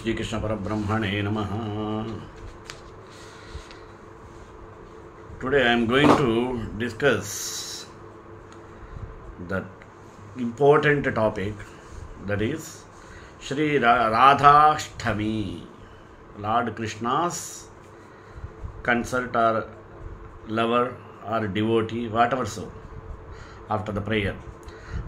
Shri Krishna Parabrahmane Namaha. Today I am going to discuss that important topic, that is Shri Radhashtami, Lord Krishna's consort or lover or devotee, whatever so, after the prayer.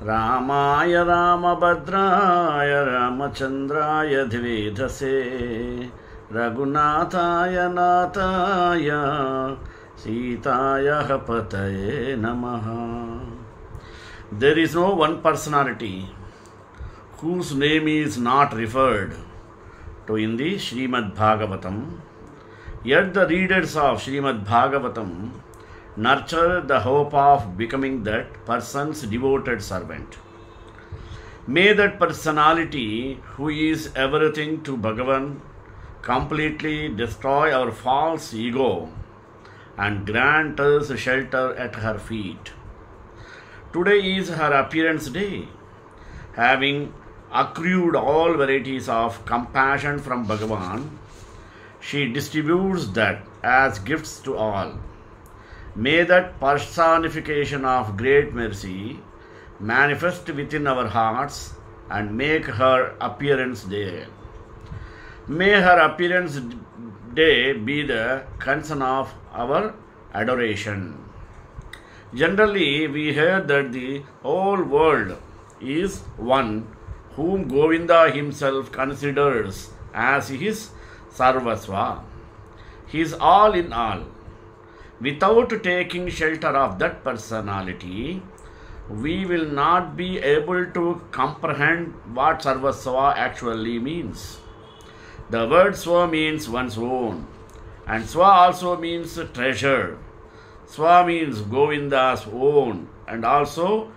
Ramaya Ramabhadraya Ramachandraya Dvivedhase Raghunathaya Nathaya Sitaya Pataye Namaha. There is no one personality whose name is not referred to in the Srimad Bhagavatam, yet the readers of Srimad Bhagavatam nurture the hope of becoming that person's devoted servant. May that personality, who is everything to Bhagavan, completely destroy our false ego and grant us shelter at her feet. Today is her appearance day. Having accrued all varieties of compassion from Bhagavan, she distributes that as gifts to all. May that personification of great mercy manifest within our hearts and make her appearance there. May her appearance day be the concern of our adoration. Generally, we hear that the whole world is one whom Govinda himself considers as his Sarvasva. He is all in all. Without taking shelter of that personality, we will not be able to comprehend what Sarvasva actually means. The word Swa means one's own, and Swa also means treasure. Swa means Govinda's own, and also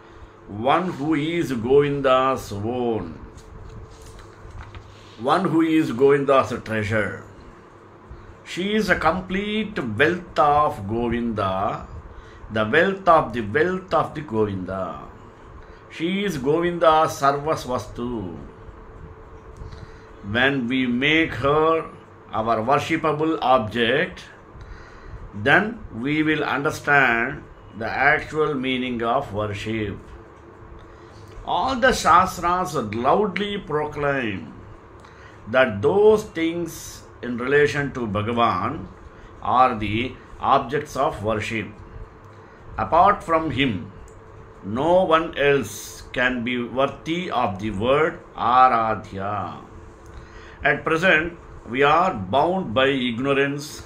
one who is Govinda's own. One who is Govinda's treasure. She is a complete wealth of Govinda, the wealth of the Govinda. She is Govinda's Sarvasvastu. When we make her our worshipable object, then we will understand the actual meaning of worship. All the Shastras loudly proclaim that those things in relation to Bhagavan are the objects of worship. Apart from him, no one else can be worthy of the word Aradhya. At present, we are bound by ignorance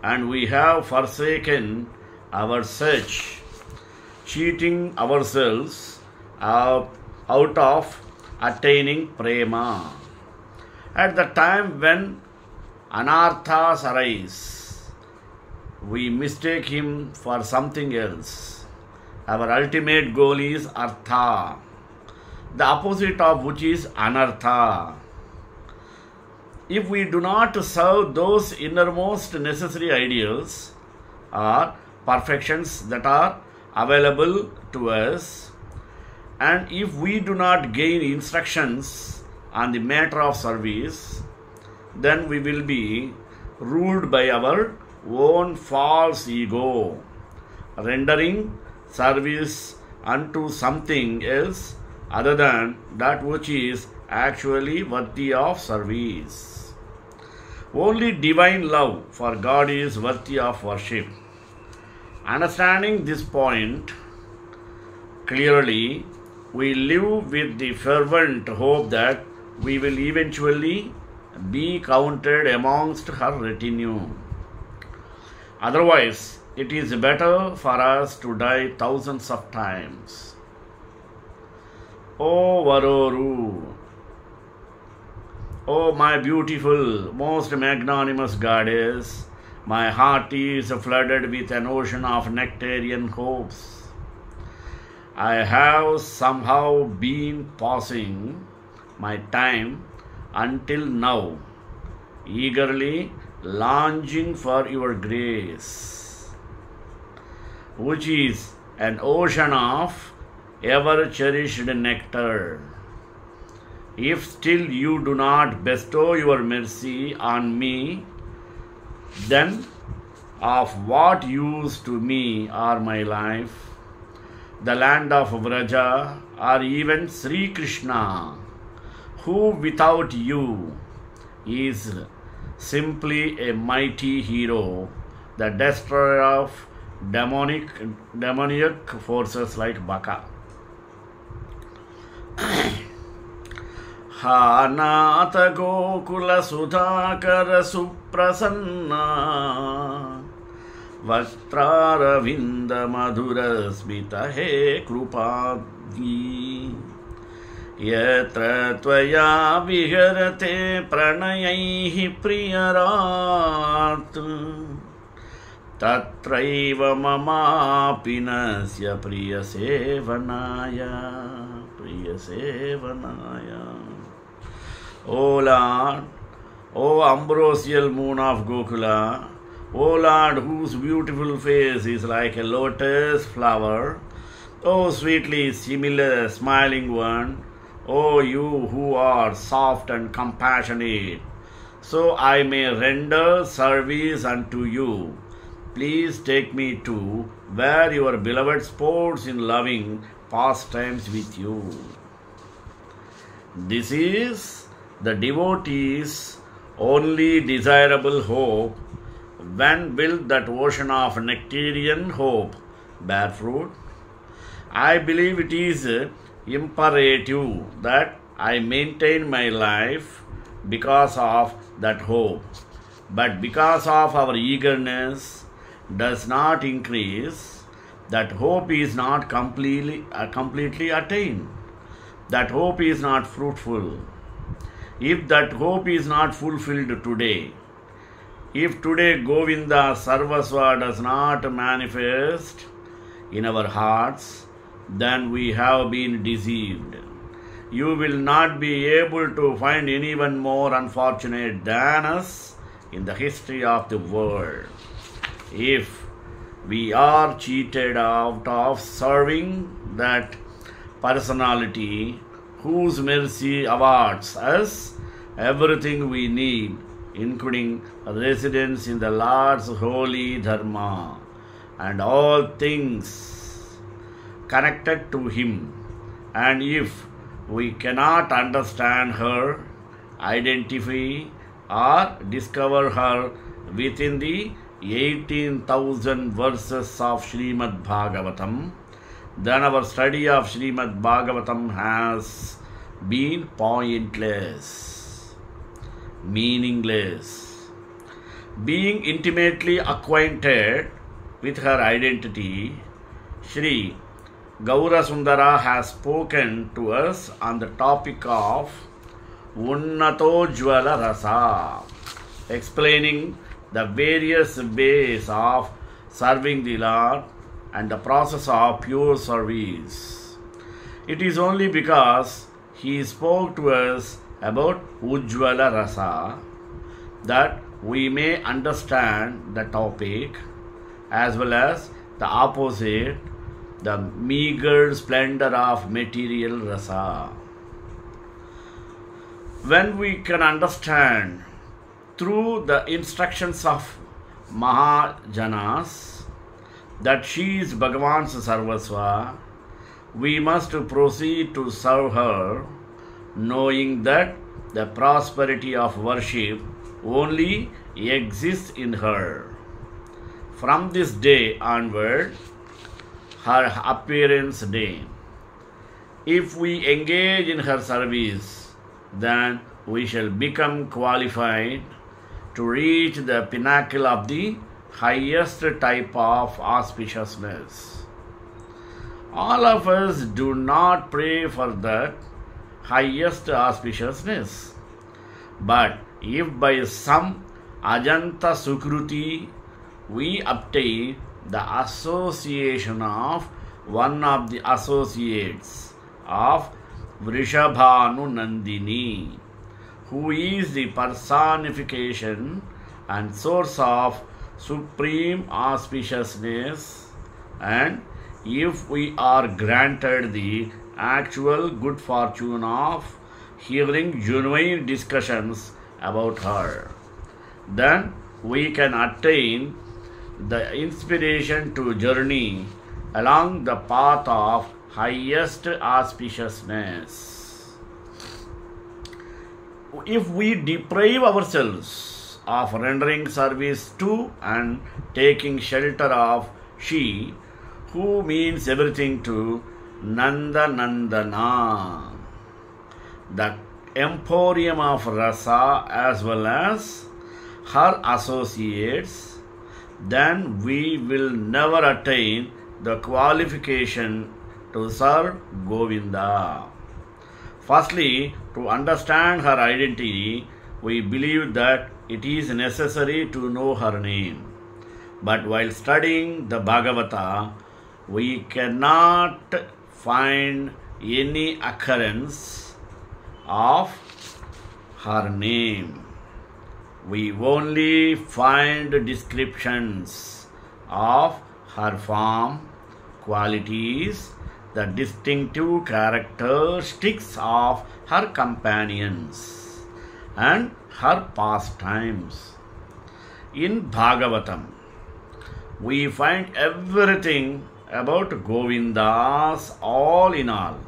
and we have forsaken our search, cheating ourselves out of attaining prema. At the time when anarthas arise, we mistake him for something else. Our ultimate goal is artha, the opposite of which is anartha. If we do not serve those innermost necessary ideals or perfections that are available to us, and if we do not gain instructions on the matter of service, then we will be ruled by our own false ego, rendering service unto something else other than that which is actually worthy of service. Only divine love for God is worthy of worship. Understanding this point clearly, we live with the fervent hope that we will eventually be counted amongst her retinue. Otherwise, it is better for us to die thousands of times. O Varoru, O my beautiful, most magnanimous goddess, my heart is flooded with an ocean of nectarian hopes. I have somehow been passing my time until now, eagerly longing for your grace, which is an ocean of ever-cherished nectar. If still you do not bestow your mercy on me, then of what use to me are my life, the land of Vraja, or even Sri Krishna, who without you is simply a mighty hero, the destroyer of demoniac forces like Baka. Ha Nata Gokula Sudhakara Suprasanna Vaktraravinda Madhura Smita He Krupadi Yatra Tvaya Viharate Pranayaihi Priyarat Tatraiva Mama Pinasya Priyasevanaya. O Lord, O ambrosial moon of Gokula, O Lord, whose beautiful face is like a lotus flower, O sweetly similar smiling one, O you who are soft and compassionate, so I may render service unto you. Please take me to where your beloved sports in loving pastimes with you. This is the devotee's only desirable hope. When will that ocean of nectarian hope bear fruit? I believe it is imperative that I maintain my life because of that hope. But because of our eagerness does not increase, that hope is not completely attained. That hope is not fruitful. If that hope is not fulfilled today, if today Govinda Sarvasva does not manifest in our hearts, then we have been deceived. You will not be able to find anyone more unfortunate than us in the history of the world. If we are cheated out of serving that personality whose mercy awards us everything we need, including residence in the Lord's holy Dharma and all things connected to Him, and if we cannot understand her, identify or discover her within the 18,000 verses of Srimad Bhagavatam, then our study of Srimad Bhagavatam has been pointless, meaningless. Being intimately acquainted with her identity, Sri Gaurasundara has spoken to us on the topic of Unnatojvala Rasa, explaining the various ways of serving the Lord and the process of pure service. It is only because he spoke to us about Ujjvala Rasa that we may understand the topic as well as the opposite, the meager splendor of material rasa. When we can understand through the instructions of Mahajanas that she is Bhagavan's Sarvasva, we must proceed to serve her, knowing that the prosperity of worship only exists in her. From this day onward, her appearance day, if we engage in her service, then we shall become qualified to reach the pinnacle of the highest type of auspiciousness. All of us do not pray for that highest auspiciousness, but if by some Ajanta Sukruti we obtain the association of one of the associates of Vrishabhanu Nandini, who is the personification and source of supreme auspiciousness, and if we are granted the actual good fortune of hearing genuine discussions about her. Then we can attain the inspiration to journey along the path of highest auspiciousness. If we deprive ourselves of rendering service to and taking shelter of she, who means everything to Nanda Nandana, the emporium of rasa as well as her associates, then we will never attain the qualification to serve Govinda. Firstly, to understand her identity, we believe that it is necessary to know her name. But while studying the Bhagavata, we cannot find any occurrence of her name. We only find descriptions of her form, qualities, the distinctive characteristics of her companions, and her pastimes. In Bhagavatam, we find everything about Govinda's all in all,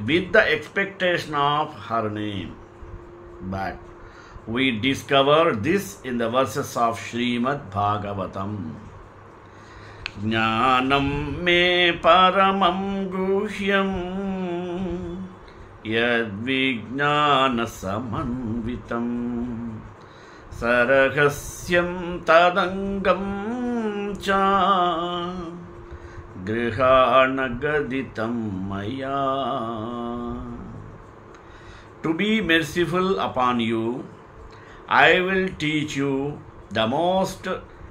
with the expectation of her name. But we discover this in the verses of Srimad Bhagavatam. Jnanam me paramam guhyam yad vijnana samanvitam sarahasyam tadangam cha grihana gaditam maya. To be merciful upon you, I will teach you the most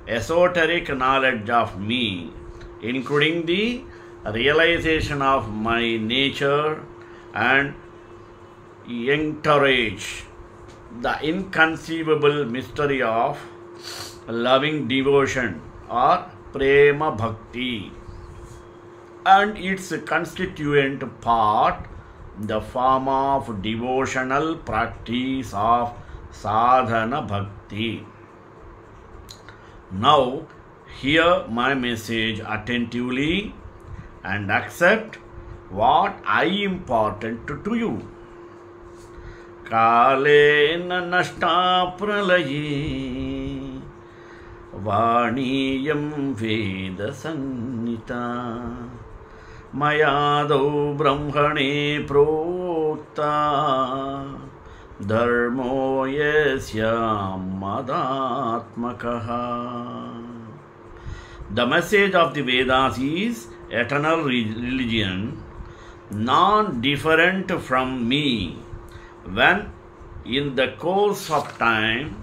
esoteric knowledge of me, including the realization of my nature, and encourage the inconceivable mystery of loving devotion or prema bhakti and its constituent part, the form of devotional practice of sadhana bhakti. Now, hear my message attentively and accept what I imparted to you. Kalena nashta pralaye vaniyam veda sannita mayadau brahmane prokta dharmo yasya madatmakaha. The message of the Vedas is eternal religion, non-different from me. When in the course of time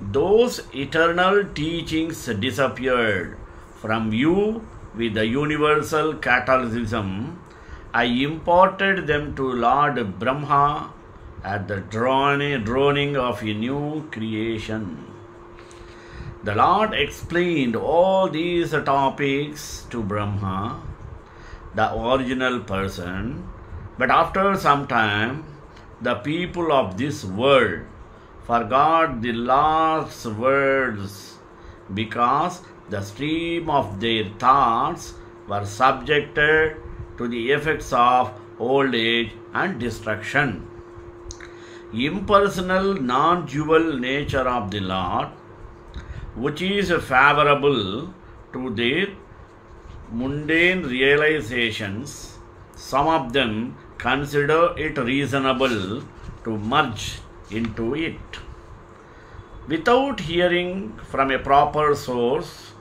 those eternal teachings disappeared from you with the universal catalysm, I imparted them to Lord Brahma at the dawning of a new creation. The Lord explained all these topics to Brahma, the original person, but after some time, the people of this world forgot the Lord's words because the stream of their thoughts were subjected to the effects of old age and destruction. Impersonal, non-dual nature of the Lord, which is favorable to their mundane realizations, some of them consider it reasonable to merge into it. Without hearing from a proper source,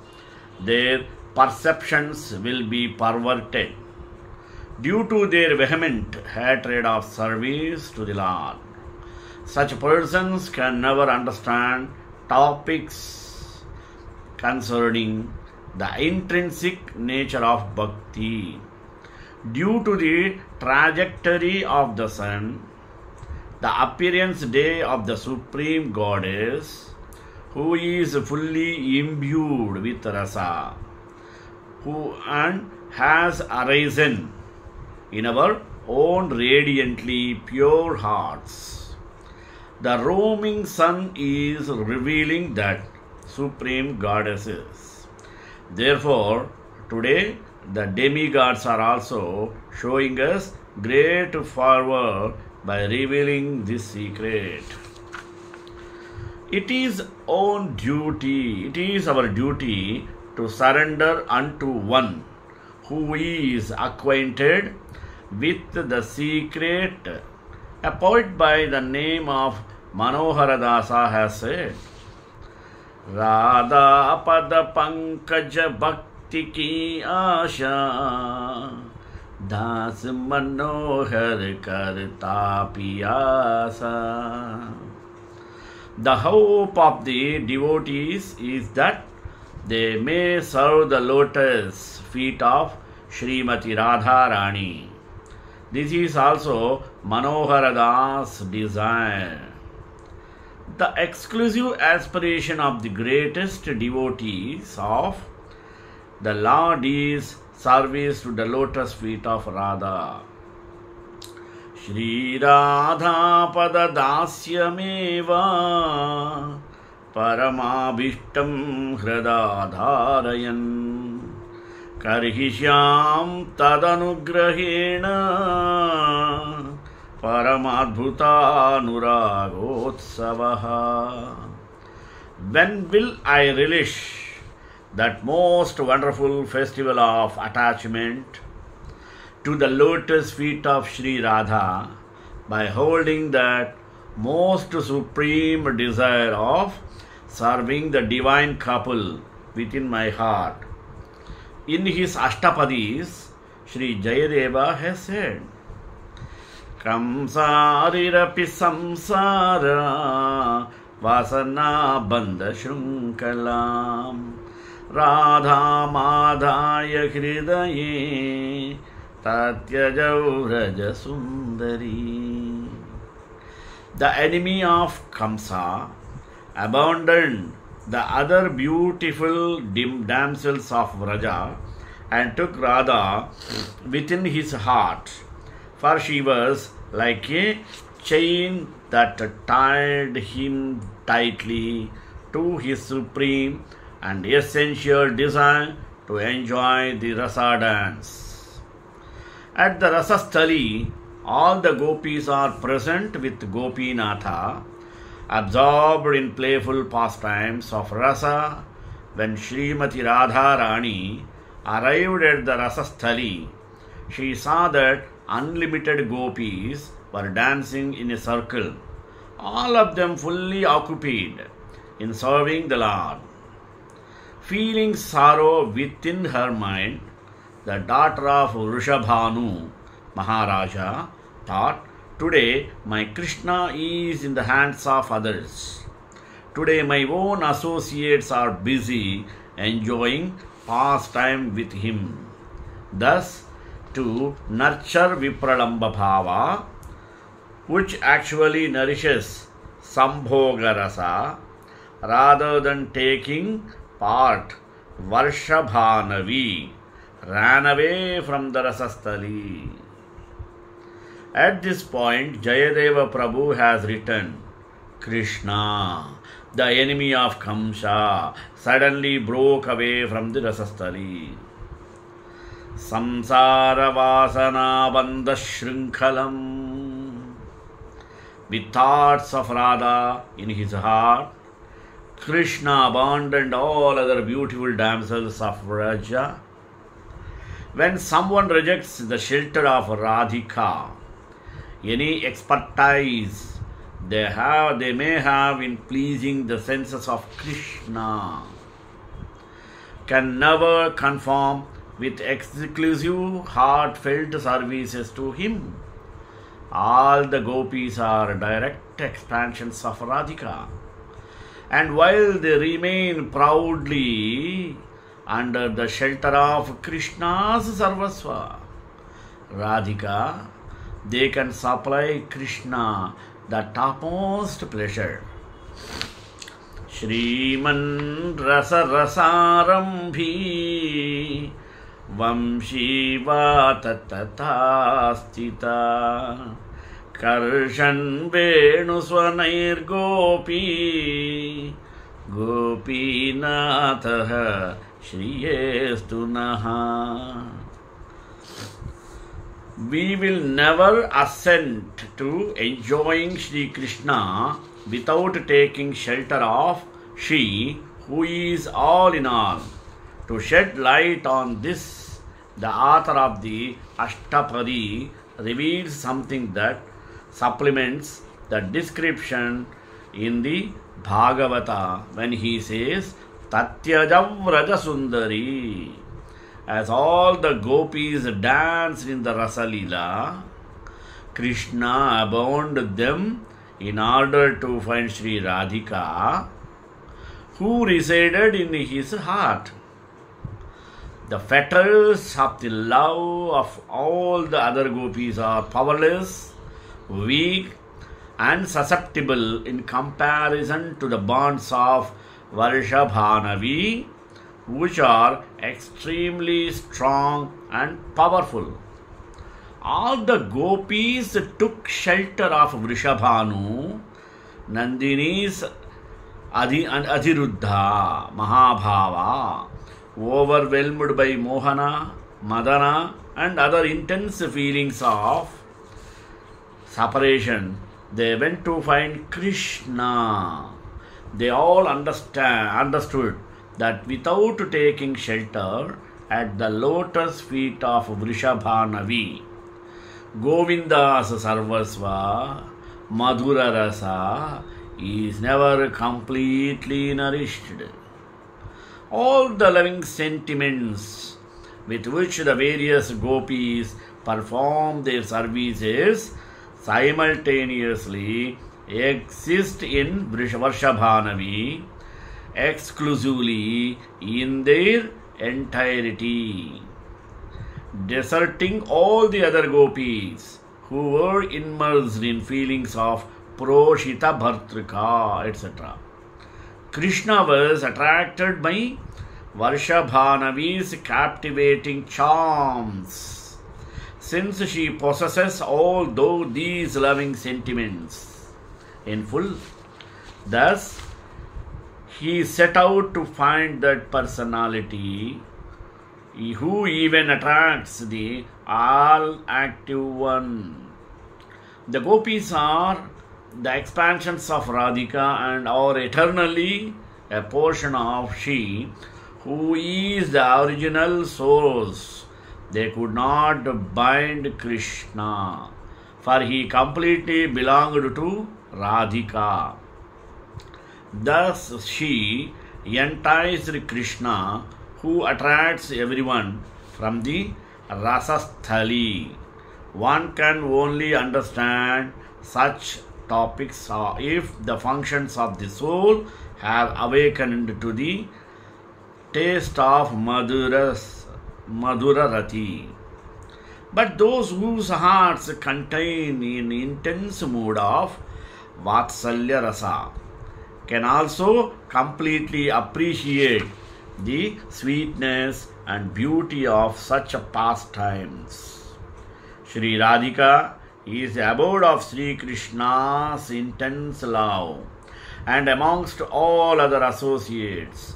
their perceptions will be perverted due to their vehement hatred of service to the Lord. Such persons can never understand topics concerning the intrinsic nature of bhakti. Due to the trajectory of the sun, the appearance day of the Supreme Goddess, who is fully imbued with rasa, who and has arisen in our own radiantly pure hearts. The roaming sun is revealing that supreme goddesses. Therefore, today the demigods are also showing us great fervor by revealing this secret. It is our duty to surrender unto one who is acquainted with the secret. A poet by the name of Manohara Dasa has said, Radha pada pankaj bhakti ki asha, Das manohar karta piyasa. The hope of the devotees is that they may serve the lotus feet of Srimati Radharani. This is also Manohara Das' desire. The exclusive aspiration of the greatest devotees of the Lord is service to the lotus feet of Radha. Shri Radha pada dasyameva paramabhishtam hridadharayan karhishyam tadanugrahena paramadbhuta nuragotsavaha. When will I relish that most wonderful festival of attachment to the lotus feet of Sri Radha by holding that most supreme desire of serving the divine couple within my heart? In his Ashtapadis, Sri Jayadeva has said, Kamsarirapi samsara vasana bandha shrunkalam Radha madhaya hridaye Tatyajau Raja Sundari. The enemy of Kamsa abandoned the other beautiful damsels of Vraja and took Radha within his heart, for she was like a chain that tied him tightly to his supreme and essential desire to enjoy the Rasa dance. At the Rasasthali, all the gopis are present with Gopinatha, absorbed in playful pastimes of Rasa. When Srimati Radharani arrived at the Rasasthali, she saw that unlimited gopis were dancing in a circle, all of them fully occupied in serving the Lord. Feeling sorrow within her mind, the daughter of Vrishabhanu Maharaja thought, today my Krishna is in the hands of others. Today my own associates are busy enjoying pastime with him. Thus, to nurture Vipralamba Bhava, which actually nourishes Sambhoga Rasa, rather than taking part, Varshabhanavi ran away from the Rasasthali. At this point, Jayadeva Prabhu has written, Krishna, the enemy of Kamsa, suddenly broke away from the Rasasthali. Samsara vasana bandha shrinkalam. With thoughts of Radha in his heart, Krishna abandoned all other beautiful damsels of Vraja. When someone rejects the shelter of Radhika, any expertise they may have in pleasing the senses of Krishna can never conform with exclusive heartfelt services to him. All the gopis are direct expansions of Radhika, and while they remain proudly under the shelter of Krishna's Sarvasva, Radhika, they can supply Krishna the topmost pleasure. Shriman Rasa Rasarambhi Vamshiva tatata sthita Karshan Venu Swanair Gopi Gopinatha Shriyestunaha. We will never assent to enjoying Shri Krishna without taking shelter of She who is all in all. To shed light on this, the author of the Ashtapadi reveals something that supplements the description in the Bhagavata when he says Tatyajavraj Sundari. As all the gopis danced in the Rasalila, Krishna bound them in order to find Sri Radhika, who resided in his heart. The fetters of the love of all the other gopis are powerless, weak, and susceptible in comparison to the bonds of Varshabhanavi, which are extremely strong and powerful. All the gopis took shelter of Vrishabhanu, Nandini's Adhiruddha, Mahabhava. Overwhelmed by Mohana, Madana, and other intense feelings of separation, they went to find Krishna. They all understood that without taking shelter at the lotus feet of Vrishabhanavi, Govinda's Sarvasva, Madhura Rasa, is never completely nourished. All the loving sentiments with which the various gopis perform their services simultaneously exist in Varshabhanavi exclusively in their entirety, deserting all the other gopis who were immersed in feelings of Proshita Bhartrika, etc. Krishna was attracted by Varshabhanavi's captivating charms, since she possesses all these loving sentiments in full. Thus, he set out to find that personality who even attracts the all-active one. The gopis are the expansions of Radhika and are eternally a portion of She, who is the original source. They could not bind Krishna, for he completely belonged to Radhika. Thus she enticed Krishna, who attracts everyone from the Rasasthali. One can only understand such topics if the functions of the soul have awakened to the taste of Madhura Rati. But those whose hearts contain an intense mood of Vatsalya Rasa can also completely appreciate the sweetness and beauty of such pastimes. Sri Radhika is the abode of Sri Krishna's intense love, and amongst all other associates,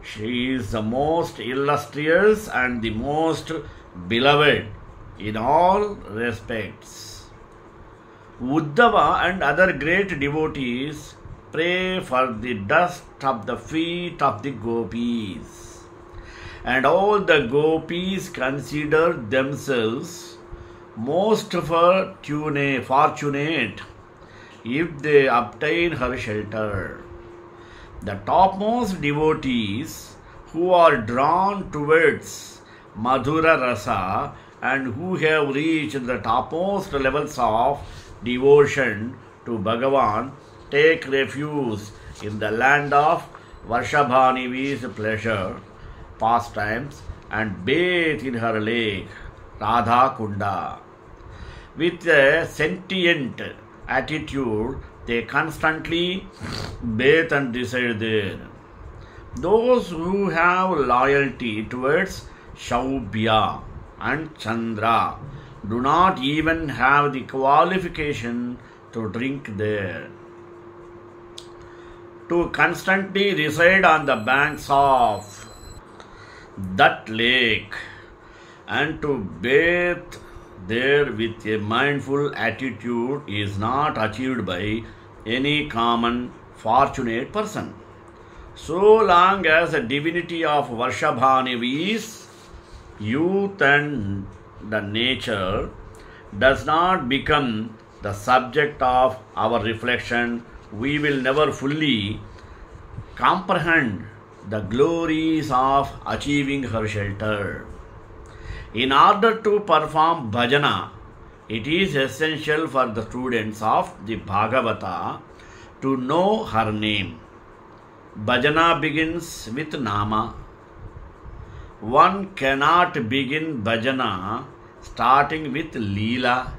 she is the most illustrious and the most beloved in all respects. Uddhava and other great devotees pray for the dust of the feet of the gopis, and all the gopis consider themselves most fortunate if they obtain her shelter. The topmost devotees who are drawn towards Madhura Rasa and who have reached the topmost levels of devotion to Bhagavan take refuge in the land of Varshabhanivi's pleasure, pastimes, and bathe in her lake, Radha Kunda. With a sentient attitude, they constantly bathe and reside there. Those who have loyalty towards Shaubhya and Chandra do not even have the qualification to drink there. To constantly reside on the banks of that lake and to bathe there with a mindful attitude is not achieved by any common fortunate person. So long as the divinity of Varshabhanavi's youth and the nature does not become the subject of our reflection, we will never fully comprehend the glories of achieving her shelter. In order to perform bhajana, it is essential for the students of the Bhagavata to know her name. Bhajana begins with Nama. One cannot begin bhajana starting with Leela.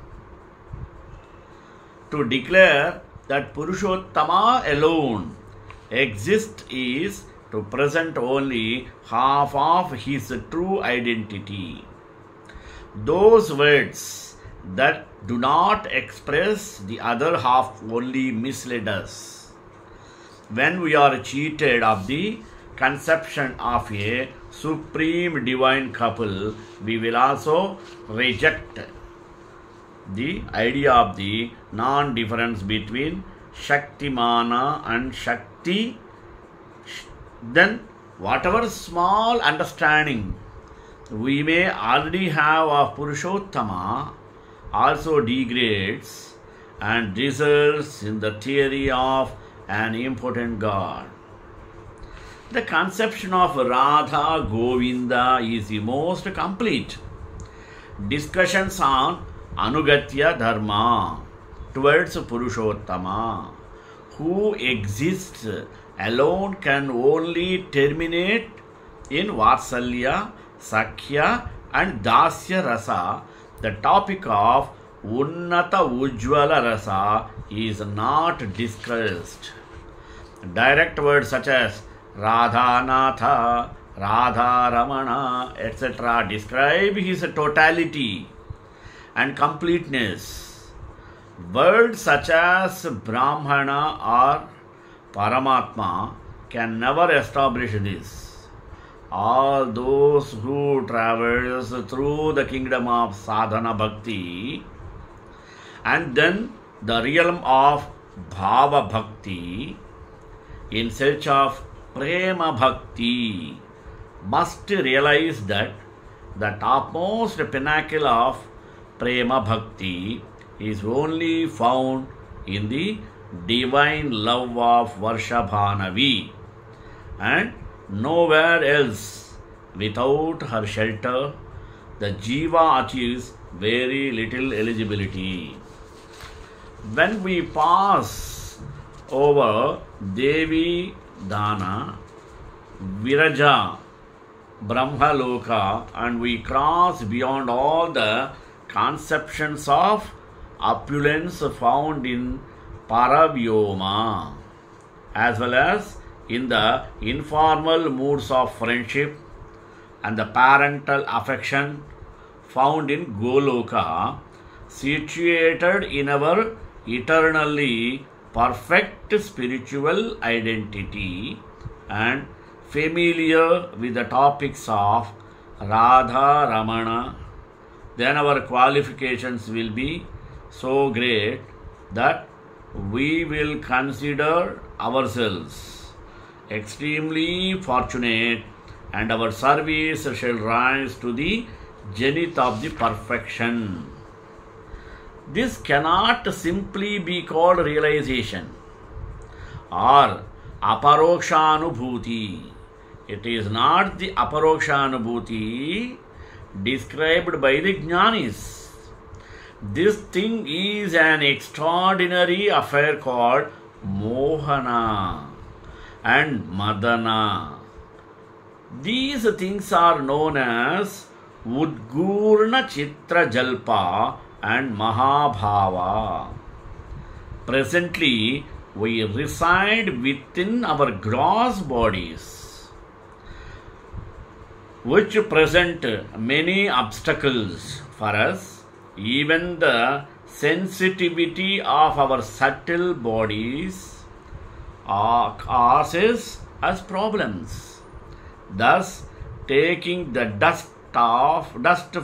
To declare that Purushottama alone exists is to present only half of his true identity. Those words that do not express the other half only mislead us. When we are cheated of the conception of a supreme divine couple, we will also reject the idea of the non-difference between Shaktimana and Shakti. Then whatever small understanding we may already have of Purushottama also degrades and results in the theory of an impotent God. The conception of Radha Govinda is the most complete. Discussions on Anugatya Dharma towards Purushottama, who exists alone, can only terminate in Vatsalya, Sakhya and Dasya Rasa. The topic of Unnata Ujjvala Rasa is not discussed. Direct words such as Radha Natha, Radha Ramana, etc. describe his totality and completeness. Words such as Brahmana or Paramatma can never establish this. All those who traverse through the kingdom of sadhana bhakti and then the realm of bhava bhakti in search of prema bhakti must realize that the topmost pinnacle of prema bhakti is only found in the divine love of Varshabhanavi and nowhere else. Without her shelter, the jiva achieves very little eligibility. When we pass over Devi Dana, Viraja, Brahmaloka, and we cross beyond all the conceptions of opulence found in Paravyoma, as well as in the informal moods of friendship and the parental affection found in Goloka, situated in our eternally perfect spiritual identity and familiar with the topics of Radha Ramana, then our qualifications will be so great that we will consider ourselves extremely fortunate and our service shall rise to the zenith of the perfection. This cannot simply be called realization or aparokshanubhuti. It is not the aparokshanubhuti described by the jnanis. This thing is an extraordinary affair called Mohana and Madana. These things are known as Udgurna Chitra Jalpa and Mahabhava. Presently, we reside within our gross bodies. which present many obstacles for us. Even the sensitivity of our subtle bodies causes us problems. Thus, taking the dust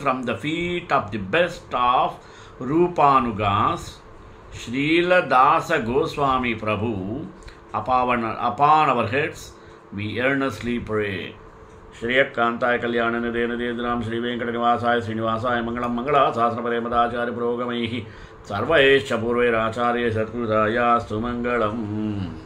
from the feet of the best of Rupanugas, Srila Dasa Goswami Prabhu, upon our heads, we earnestly pray. श्रेयकांताय कल्याणनिधे निधेन्द्राम Shri वेंकटनिवासाय श्रीनिवासाय Mangalam Mangla शास्त्रपरे मदाचार्य पुरोगमैः सर्वैश्च पूर्वैराचार्य सत्कृतायास्तु Mangalam.